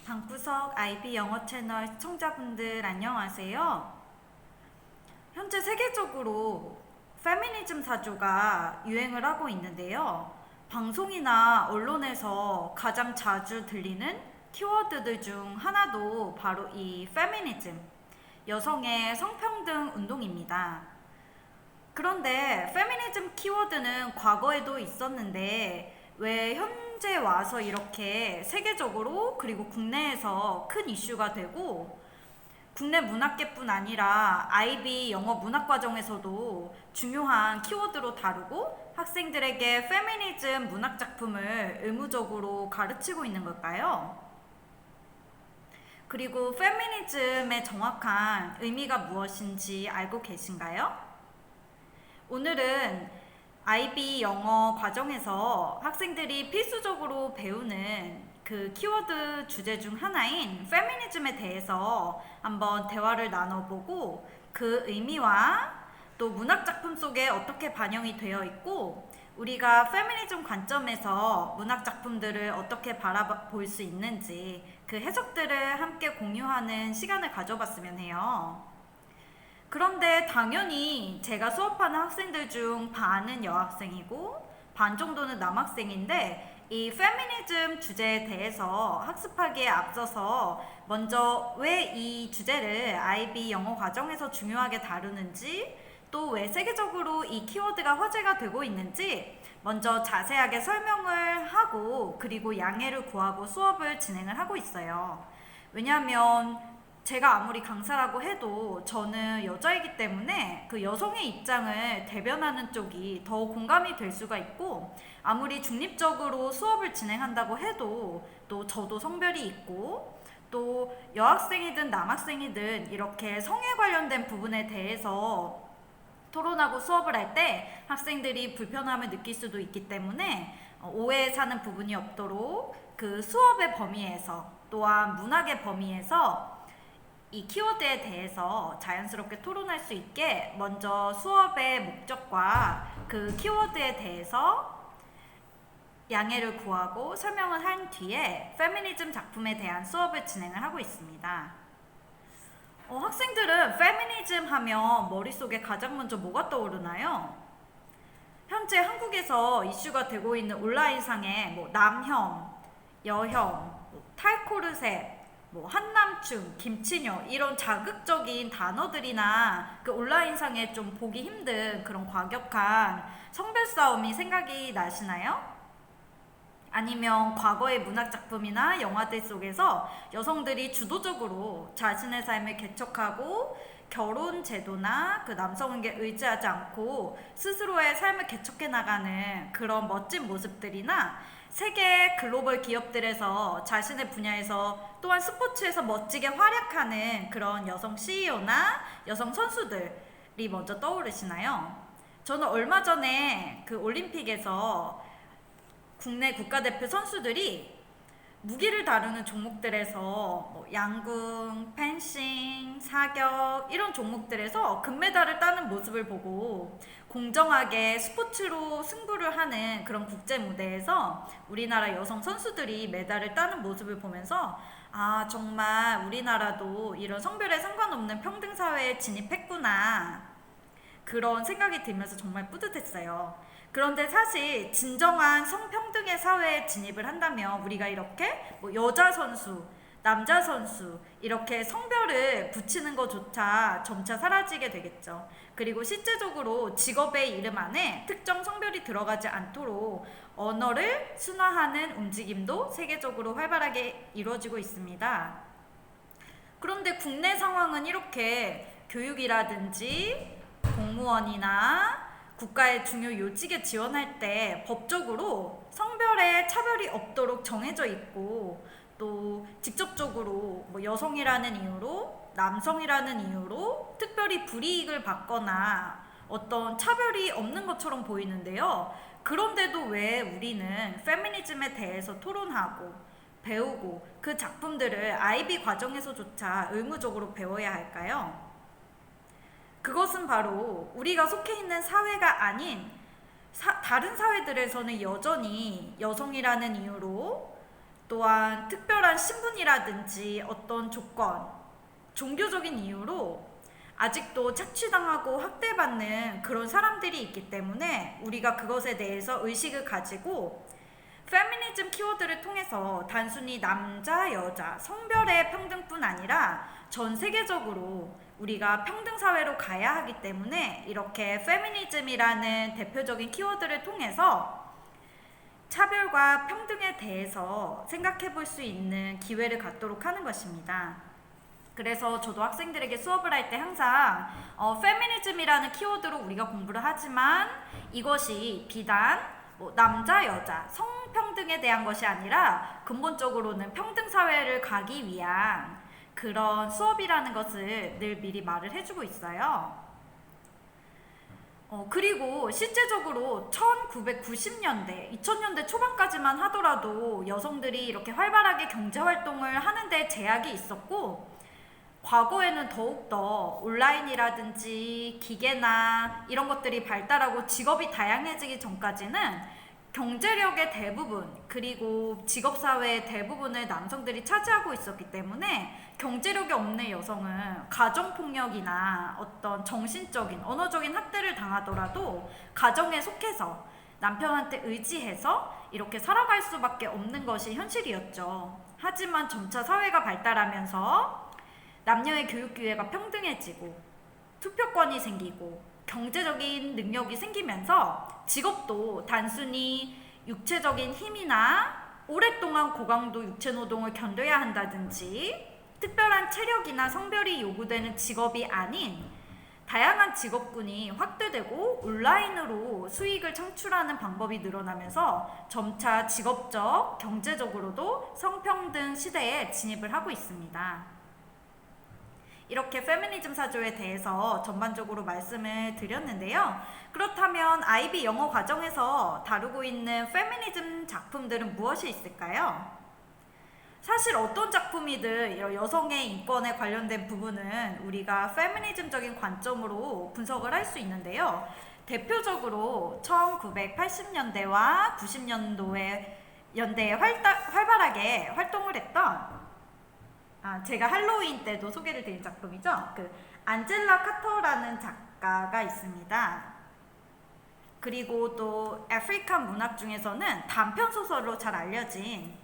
방구석 IB 영어 채널 시청자분들 안녕하세요. 현재 세계적으로 페미니즘 사조가 유행을 하고 있는데요. 방송이나 언론에서 가장 자주 들리는 키워드들 중 하나도 바로 이 페미니즘, 여성의 성평등 운동입니다. 그런데 페미니즘 키워드는 과거에도 있었는데 왜 현재 와서 이렇게 세계적으로 그리고 국내에서 큰 이슈가 되고 국내 문학계뿐 아니라 IB 영어 문학과정에서도 중요한 키워드로 다루고 학생들에게 페미니즘 문학 작품을 의무적으로 가르치고 있는 걸까요? 그리고 페미니즘의 정확한 의미가 무엇인지 알고 계신가요? 오늘은 IB 영어 과정에서 학생들이 필수적으로 배우는 그 키워드 주제 중 하나인 페미니즘에 대해서 한번 대화를 나눠보고 그 의미와 또 문학작품 속에 어떻게 반영이 되어 있고 우리가 페미니즘 관점에서 문학작품들을 어떻게 바라볼 수 있는지 그 해석들을 함께 공유하는 시간을 가져봤으면 해요. 그런데 당연히 제가 수업하는 학생들 중 반은 여학생이고 반 정도는 남학생인데 이 페미니즘 주제에 대해서 학습하기에 앞서서 먼저 왜 이 주제를 IB 영어 과정에서 중요하게 다루는지 또 왜 세계적으로 이 키워드가 화제가 되고 있는지 먼저 자세하게 설명을 하고 그리고 양해를 구하고 수업을 진행을 하고 있어요. 왜냐하면 제가 아무리 강사라고 해도 저는 여자이기 때문에 그 여성의 입장을 대변하는 쪽이 더 공감이 될 수가 있고 아무리 중립적으로 수업을 진행한다고 해도 또 저도 성별이 있고 또 여학생이든 남학생이든 이렇게 성에 관련된 부분에 대해서 토론하고 수업을 할 때 학생들이 불편함을 느낄 수도 있기 때문에 오해 사는 부분이 없도록 그 수업의 범위에서 또한 문학의 범위에서 이 키워드에 대해서 자연스럽게 토론할 수 있게 먼저 수업의 목적과 그 키워드에 대해서 양해를 구하고 설명을 한 뒤에 페미니즘 작품에 대한 수업을 진행을 하고 있습니다. 학생들은 페미니즘 하면 머릿속에 가장 먼저 뭐가 떠오르나요? 현재 한국에서 이슈가 되고 있는 온라인상에 뭐 남혐, 여혐, 탈코르셋, 뭐 한남충, 김치녀 이런 자극적인 단어들이나 그 온라인상에 좀 보기 힘든 그런 과격한 성별 싸움이 생각이 나시나요? 아니면 과거의 문학작품이나 영화들 속에서 여성들이 주도적으로 자신의 삶을 개척하고 결혼 제도나 그 남성에게 의지하지 않고 스스로의 삶을 개척해 나가는 그런 멋진 모습들이나 세계 글로벌 기업들에서 자신의 분야에서 또한 스포츠에서 멋지게 활약하는 그런 여성 CEO나 여성 선수들이 먼저 떠오르시나요? 저는 얼마 전에 그 올림픽에서 국내 국가대표 선수들이 무기를 다루는 종목들에서 뭐 양궁, 펜싱, 사격 이런 종목들에서 금메달을 따는 모습을 보고 공정하게 스포츠로 승부를 하는 그런 국제 무대에서 우리나라 여성 선수들이 메달을 따는 모습을 보면서 아 정말 우리나라도 이런 성별에 상관없는 평등 사회에 진입했구나 그런 생각이 들면서 정말 뿌듯했어요. 그런데 사실 진정한 성평등의 사회에 진입을 한다면 우리가 이렇게 뭐 여자 선수, 남자 선수 이렇게 성별을 붙이는 것조차 점차 사라지게 되겠죠. 그리고 실제적으로 직업의 이름 안에 특정 성별이 들어가지 않도록 언어를 순화하는 움직임도 세계적으로 활발하게 이루어지고 있습니다. 그런데 국내 상황은 이렇게 교육이라든지 공무원이나 국가의 중요 요직에 지원할 때 법적으로 성별의 차별이 없도록 정해져 있고 또 직접적으로 뭐 여성이라는 이유로 남성이라는 이유로 특별히 불이익을 받거나 어떤 차별이 없는 것처럼 보이는데요. 그런데도 왜 우리는 페미니즘에 대해서 토론하고 배우고 그 작품들을 IB 과정에서조차 의무적으로 배워야 할까요? 그것은 바로 우리가 속해 있는 사회가 아닌 다른 사회들에서는 여전히 여성이라는 이유로 또한 특별한 신분이라든지 어떤 조건, 종교적인 이유로 아직도 착취당하고 학대받는 그런 사람들이 있기 때문에 우리가 그것에 대해서 의식을 가지고 페미니즘 키워드를 통해서 단순히 남자, 여자, 성별의 평등뿐 아니라 전 세계적으로 우리가 평등 사회로 가야 하기 때문에 이렇게 페미니즘이라는 대표적인 키워드를 통해서 차별과 평등에 대해서 생각해 볼 수 있는 기회를 갖도록 하는 것입니다. 그래서 저도 학생들에게 수업을 할 때 항상 페미니즘이라는 키워드로 우리가 공부를 하지만 이것이 비단 남자, 여자, 성평등에 대한 것이 아니라 근본적으로는 평등 사회를 가기 위한 그런 수업이라는 것을 늘 미리 말을 해주고 있어요. 그리고 실제적으로 1990년대, 2000년대 초반까지만 하더라도 여성들이 이렇게 활발하게 경제활동을 하는데 제약이 있었고 과거에는 더욱더 온라인이라든지 기계나 이런 것들이 발달하고 직업이 다양해지기 전까지는 경제력의 대부분 그리고 직업사회의 대부분을 남성들이 차지하고 있었기 때문에 경제력이 없는 여성은 가정폭력이나 어떤 정신적인 언어적인 학대를 당하더라도 가정에 속해서 남편한테 의지해서 이렇게 살아갈 수밖에 없는 것이 현실이었죠. 하지만 점차 사회가 발달하면서 남녀의 교육 기회가 평등해지고 투표권이 생기고 경제적인 능력이 생기면서 직업도 단순히 육체적인 힘이나 오랫동안 고강도 육체 노동을 견뎌야 한다든지 특별한 체력이나 성별이 요구되는 직업이 아닌 다양한 직업군이 확대되고 온라인으로 수익을 창출하는 방법이 늘어나면서 점차 직업적, 경제적으로도 성평등 시대에 진입을 하고 있습니다. 이렇게 페미니즘 사조에 대해서 전반적으로 말씀을 드렸는데요. 그렇다면 IB 영어 과정에서 다루고 있는 페미니즘 작품들은 무엇이 있을까요? 사실 어떤 작품이든 여성의 인권에 관련된 부분은 우리가 페미니즘적인 관점으로 분석을 할 수 있는데요. 대표적으로 1980년대와 90년대에 활발하게 활동을 했던 제가 할로윈 때도 소개를 드린 작품이죠. 그 안젤라 카터라는 작가가 있습니다. 그리고 또 아프리칸 문학 중에서는 단편 소설로 잘 알려진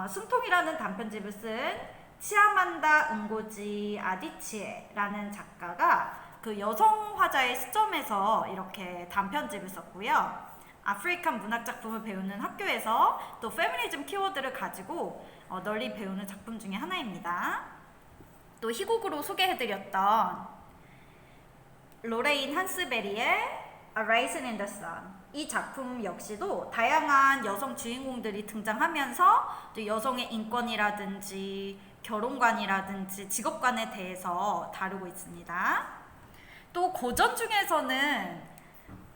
숨통이라는 단편집을 쓴 치아만다 응고지 아디치에라는 작가가 그 여성 화자의 시점에서 이렇게 단편집을 썼고요. 아프리칸 문학 작품을 배우는 학교에서 또 페미니즘 키워드를 가지고 널리 배우는 작품 중에 하나입니다. 또 희곡으로 소개해드렸던 로레인 한스베리의 A Raisin in the Sun, 이 작품 역시도 다양한 여성 주인공들이 등장하면서 또 여성의 인권이라든지 결혼관이라든지 직업관에 대해서 다루고 있습니다. 또 고전 중에서는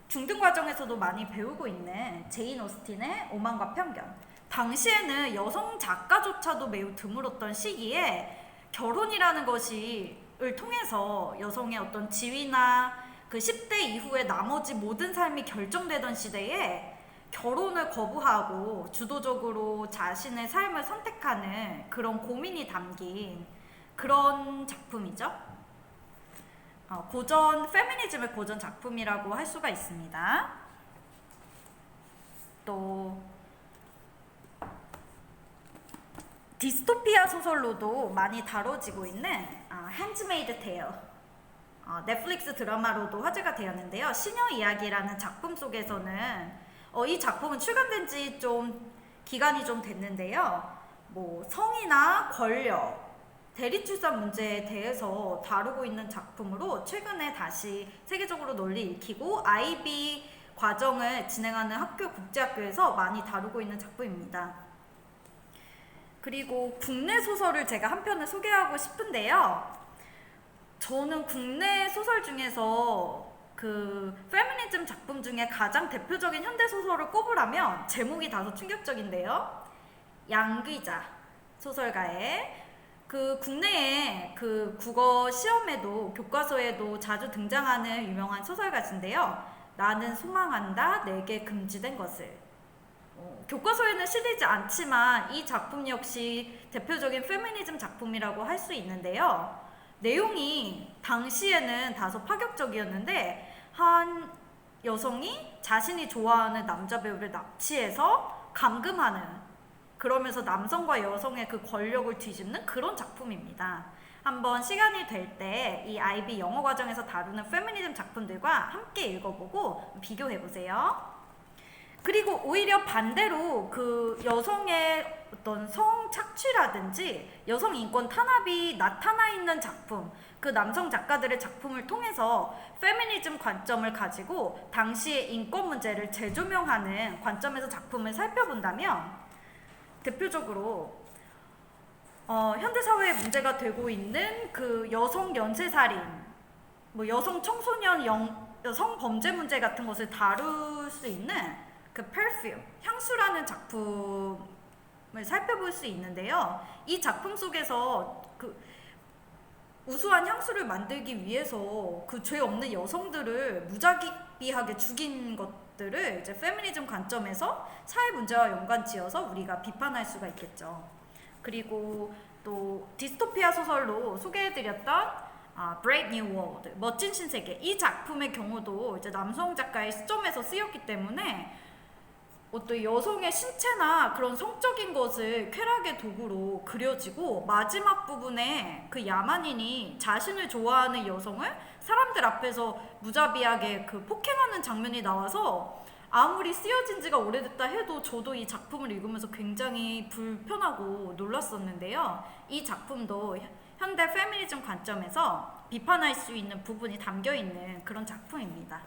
중등 과정에서도 많이 배우고 있는 제인 오스틴의 오만과 편견. 당시에는 여성 작가조차도 매우 드물었던 시기에 결혼이라는 것을 통해서 여성의 어떤 지위나 그 10대 이후에 나머지 모든 삶이 결정되던 시대에 결혼을 거부하고 주도적으로 자신의 삶을 선택하는 그런 고민이 담긴 그런 작품이죠. 고전 페미니즘의 고전 작품이라고 할 수가 있습니다. 또 디스토피아 소설로도 많이 다뤄지고 있는 핸즈메이드 테일, 넷플릭스 드라마로도 화제가 되었는데요. 시녀 이야기라는 작품 속에서는 이 작품은 출간된 지 좀 기간이 좀 됐는데요. 성이나 권력, 대리출산 문제에 대해서 다루고 있는 작품으로 최근에 다시 세계적으로 널리 읽히고 IB 과정을 진행하는 국제학교에서 많이 다루고 있는 작품입니다. 그리고 국내 소설을 제가 한 편을 소개하고 싶은데요. 저는 국내 소설 중에서 그 페미니즘 작품 중에 가장 대표적인 현대 소설을 꼽으라면 제목이 다소 충격적인데요. 양귀자 소설가의 그 국내에 그 국어 시험에도 교과서에도 자주 등장하는 유명한 소설가신데요. 나는 소망한다 내게 금지된 것을. 교과서에는 실리지 않지만 이 작품 역시 대표적인 페미니즘 작품이라고 할 수 있는데요. 내용이 당시에는 다소 파격적이었는데 한 여성이 자신이 좋아하는 남자 배우를 납치해서 감금하는, 그러면서 남성과 여성의 그 권력을 뒤집는 그런 작품입니다. 한번 시간이 될 때 이 IB 영어 과정에서 다루는 페미니즘 작품들과 함께 읽어보고 비교해보세요. 그리고 오히려 반대로 그 여성의 어떤 성 착취라든지 여성 인권 탄압이 나타나 있는 작품, 그 남성 작가들의 작품을 통해서 페미니즘 관점을 가지고 당시의 인권 문제를 재조명하는 관점에서 작품을 살펴본다면 대표적으로 현대 사회에 문제가 되고 있는 그 여성 연쇄살인, 뭐 여성 청소년 여성 범죄 문제 같은 것을 다룰 수 있는 그 perfume, 향수라는 작품을 살펴볼 수 있는데요. 이 작품 속에서 그 우수한 향수를 만들기 위해서 그 죄 없는 여성들을 무자비하게 죽인 것들을 이제 페미니즘 관점에서 사회 문제와 연관지어서 우리가 비판할 수가 있겠죠. 그리고 또 디스토피아 소설로 소개해드렸던 Brave New World, 멋진 신세계, 이 작품의 경우도 이제 남성 작가의 시점에서 쓰였기 때문에 어떤 여성의 신체나 그런 성적인 것을 쾌락의 도구로 그려지고 마지막 부분에 그 야만인이 자신을 좋아하는 여성을 사람들 앞에서 무자비하게 그 폭행하는 장면이 나와서 아무리 쓰여진 지가 오래됐다 해도 저도 이 작품을 읽으면서 굉장히 불편하고 놀랐었는데요. 이 작품도 현대 페미니즘 관점에서 비판할 수 있는 부분이 담겨있는 그런 작품입니다.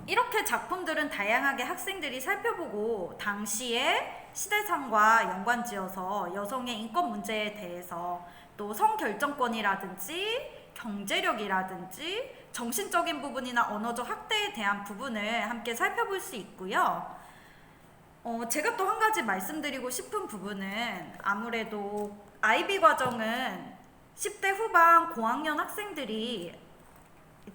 이렇게 작품들은 다양하게 학생들이 살펴보고 당시의 시대상과 연관지어서 여성의 인권 문제에 대해서 또 성결정권이라든지 경제력이라든지 정신적인 부분이나 언어적 학대에 대한 부분을 함께 살펴볼 수 있고요. 제가 또 한 가지 말씀드리고 싶은 부분은 아무래도 IB 과정은 10대 후반 고학년 학생들이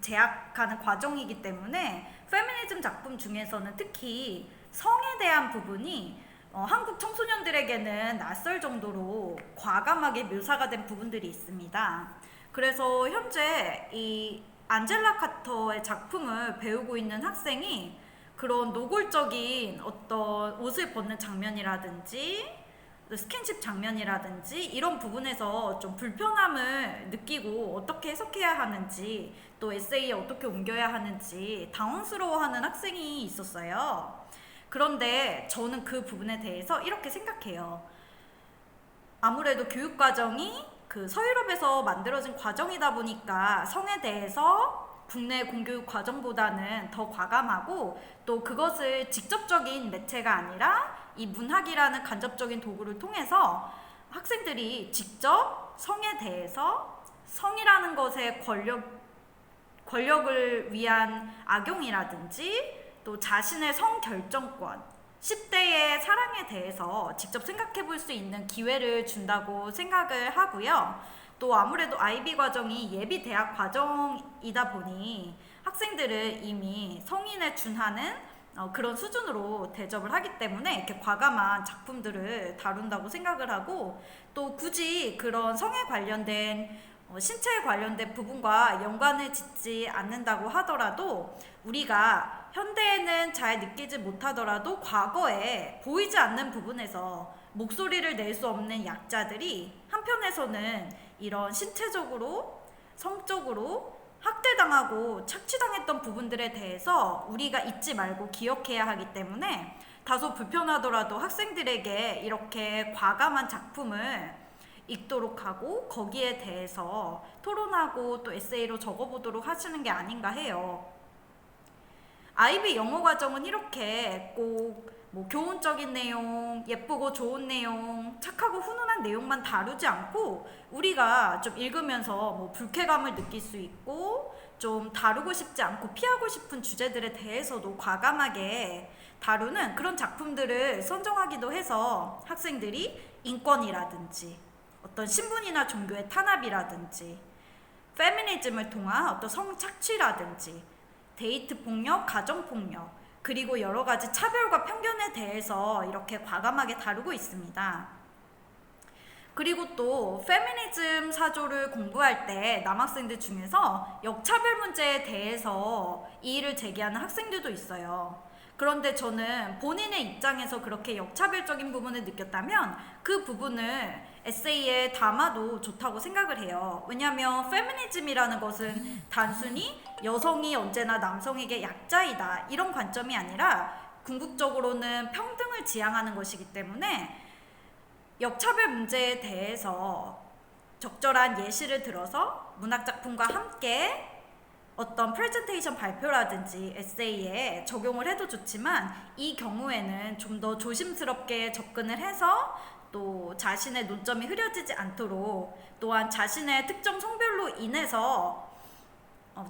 재학하는 과정이기 때문에 페미니즘 작품 중에서는 특히 성에 대한 부분이 한국 청소년들에게는 낯설 정도로 과감하게 묘사가 된 부분들이 있습니다. 그래서 현재 이 안젤라 카터의 작품을 배우고 있는 학생이 그런 노골적인 어떤 옷을 벗는 장면이라든지 스킨십 장면이라든지 이런 부분에서 좀 불편함을 느끼고 어떻게 해석해야 하는지 또 에세이에 어떻게 옮겨야 하는지 당황스러워하는 학생이 있었어요. 그런데 저는 그 부분에 대해서 이렇게 생각해요. 아무래도 교육과정이 그 서유럽에서 만들어진 과정이다 보니까 성에 대해서 국내 공교육 과정보다는 더 과감하고 또 그것을 직접적인 매체가 아니라 이 문학이라는 간접적인 도구를 통해서 학생들이 직접 성에 대해서 성이라는 것의 권력을 위한 악용이라든지 또 자신의 성결정권, 10대의 사랑에 대해서 직접 생각해 볼 수 있는 기회를 준다고 생각을 하고요. 또 아무래도 IB 과정이 예비 대학 과정이다 보니 학생들을 이미 성인에 준하는 그런 수준으로 대접을 하기 때문에 이렇게 과감한 작품들을 다룬다고 생각을 하고 또 굳이 그런 성에 관련된 신체에 관련된 부분과 연관을 짓지 않는다고 하더라도 우리가 현대에는 잘 느끼지 못하더라도 과거에 보이지 않는 부분에서 목소리를 낼 수 없는 약자들이 한편에서는 이런 신체적으로 성적으로 학대당하고 착취당했던 부분들에 대해서 우리가 잊지 말고 기억해야 하기 때문에 다소 불편하더라도 학생들에게 이렇게 과감한 작품을 읽도록 하고 거기에 대해서 토론하고 또 에세이로 적어보도록 하시는 게 아닌가 해요. IB 영어 과정은 이렇게 꼭 뭐 교훈적인 내용, 예쁘고 좋은 내용, 착하고 훈훈한 내용만 다루지 않고 우리가 좀 읽으면서 뭐 불쾌감을 느낄 수 있고 좀 다루고 싶지 않고 피하고 싶은 주제들에 대해서도 과감하게 다루는 그런 작품들을 선정하기도 해서 학생들이 인권이라든지 어떤 신분이나 종교의 탄압이라든지 페미니즘을 통한 어떤 성착취라든지 데이트 폭력, 가정 폭력, 그리고 여러 가지 차별과 편견에 대해서 이렇게 과감하게 다루고 있습니다. 그리고 또 페미니즘 사조를 공부할 때 남학생들 중에서 역차별 문제에 대해서 이의를 제기하는 학생들도 있어요. 그런데 저는 본인의 입장에서 그렇게 역차별적인 부분을 느꼈다면 그 부분을 에세이에 담아도 좋다고 생각을 해요. 왜냐하면 페미니즘이라는 것은 단순히 여성이 언제나 남성에게 약자이다 이런 관점이 아니라 궁극적으로는 평등을 지향하는 것이기 때문에 역차별 문제에 대해서 적절한 예시를 들어서 문학작품과 함께 어떤 프레젠테이션 발표라든지 에세이에 적용을 해도 좋지만 이 경우에는 좀 더 조심스럽게 접근을 해서 또 자신의 논점이 흐려지지 않도록 또한 자신의 특정 성별로 인해서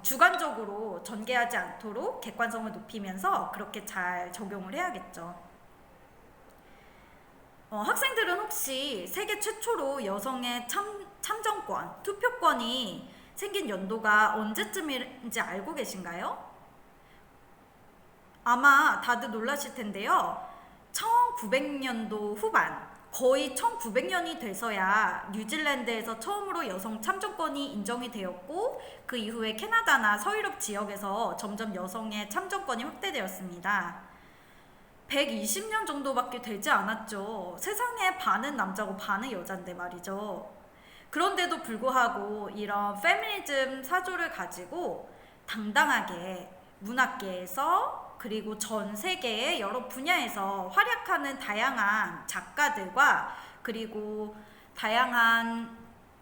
주관적으로 전개하지 않도록 객관성을 높이면서 그렇게 잘 적용을 해야겠죠. 학생들은 혹시 세계 최초로 여성의 참정권, 투표권이 생긴 연도가 언제쯤인지 알고 계신가요? 아마 다들 놀라실 텐데요. 1900년도 후반, 거의 1900년이 돼서야 뉴질랜드에서 처음으로 여성 참정권이 인정이 되었고 그 이후에 캐나다나 서유럽 지역에서 점점 여성의 참정권이 확대되었습니다. 120년 정도밖에 되지 않았죠. 세상에 반은 남자고 반은 여잔데 말이죠. 그런데도 불구하고 이런 페미니즘 사조를 가지고 당당하게 문학계에서 그리고 전 세계의 여러 분야에서 활약하는 다양한 작가들과 그리고 다양한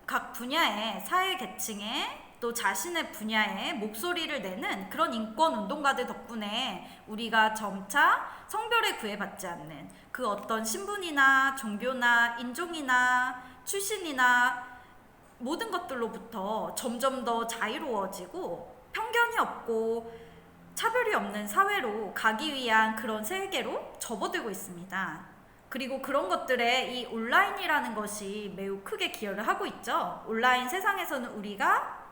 각 분야의 사회 계층의 또 자신의 분야에 목소리를 내는 그런 인권 운동가들 덕분에 우리가 점차 성별에 구애받지 않는 그 어떤 신분이나 종교나 인종이나 출신이나 모든 것들로부터 점점 더 자유로워지고 편견이 없고 차별이 없는 사회로 가기 위한 그런 세계로 접어들고 있습니다. 그리고 그런 것들에 이 온라인이라는 것이 매우 크게 기여를 하고 있죠. 온라인 세상에서는 우리가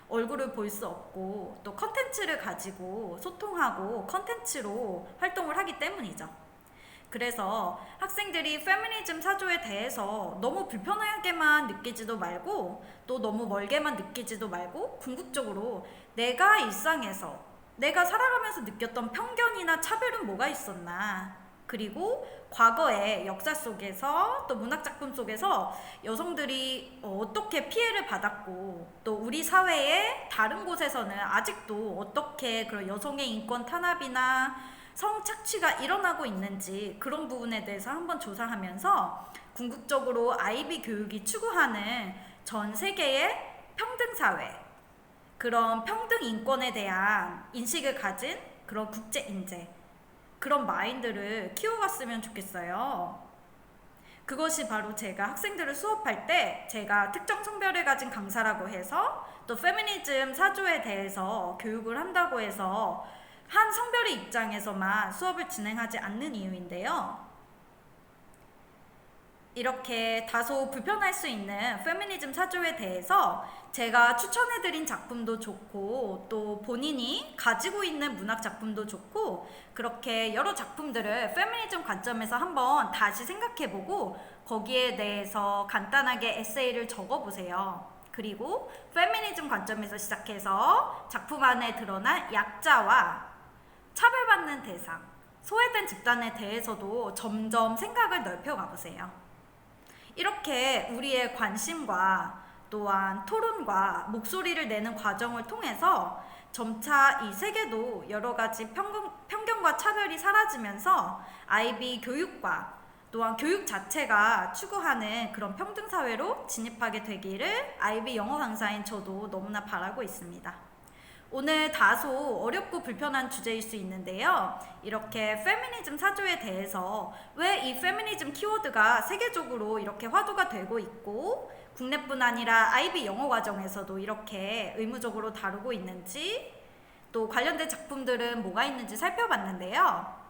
얼굴을 볼 수 없고 또 컨텐츠를 가지고 소통하고 컨텐츠로 활동을 하기 때문이죠. 그래서 학생들이 페미니즘 사조에 대해서 너무 불편하게만 느끼지도 말고 또 너무 멀게만 느끼지도 말고 궁극적으로 내가 일상에서 내가 살아가면서 느꼈던 편견이나 차별은 뭐가 있었나, 그리고 과거의 역사 속에서 또 문학작품 속에서 여성들이 어떻게 피해를 받았고 또 우리 사회의 다른 곳에서는 아직도 어떻게 그런 여성의 인권 탄압이나 성착취가 일어나고 있는지 그런 부분에 대해서 한번 조사하면서 궁극적으로 아이비 교육이 추구하는 전 세계의 평등사회, 그런 평등 인권에 대한 인식을 가진 그런 국제 인재, 그런 마인드를 키워갔으면 좋겠어요. 그것이 바로 제가 학생들을 수업할 때 제가 특정 성별을 가진 강사라고 해서 또 페미니즘 사조에 대해서 교육을 한다고 해서 한 성별의 입장에서만 수업을 진행하지 않는 이유인데요. 이렇게 다소 불편할 수 있는 페미니즘 사조에 대해서 제가 추천해드린 작품도 좋고 또 본인이 가지고 있는 문학 작품도 좋고 그렇게 여러 작품들을 페미니즘 관점에서 한번 다시 생각해보고 거기에 대해서 간단하게 에세이를 적어보세요. 그리고 페미니즘 관점에서 시작해서 작품 안에 드러난 약자와 차별받는 대상, 소외된 집단에 대해서도 점점 생각을 넓혀가보세요. 이렇게 우리의 관심과 또한 토론과 목소리를 내는 과정을 통해서 점차 이 세계도 여러 가지 편견과 차별이 사라지면서 아이비 교육과 또한 교육 자체가 추구하는 그런 평등사회로 진입하게 되기를 아이비 영어 강사인 저도 너무나 바라고 있습니다. 오늘 다소 어렵고 불편한 주제일 수 있는데요. 이렇게 페미니즘 사조에 대해서 왜 이 페미니즘 키워드가 세계적으로 이렇게 화두가 되고 있고 국내뿐 아니라 아이비 영어 과정에서도 이렇게 의무적으로 다루고 있는지 또 관련된 작품들은 뭐가 있는지 살펴봤는데요.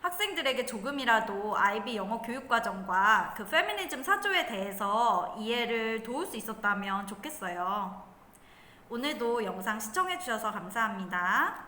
학생들에게 조금이라도 아이비 영어 교육과정과 그 페미니즘 사조에 대해서 이해를 도울 수 있었다면 좋겠어요. 오늘도 영상 시청해주셔서 감사합니다.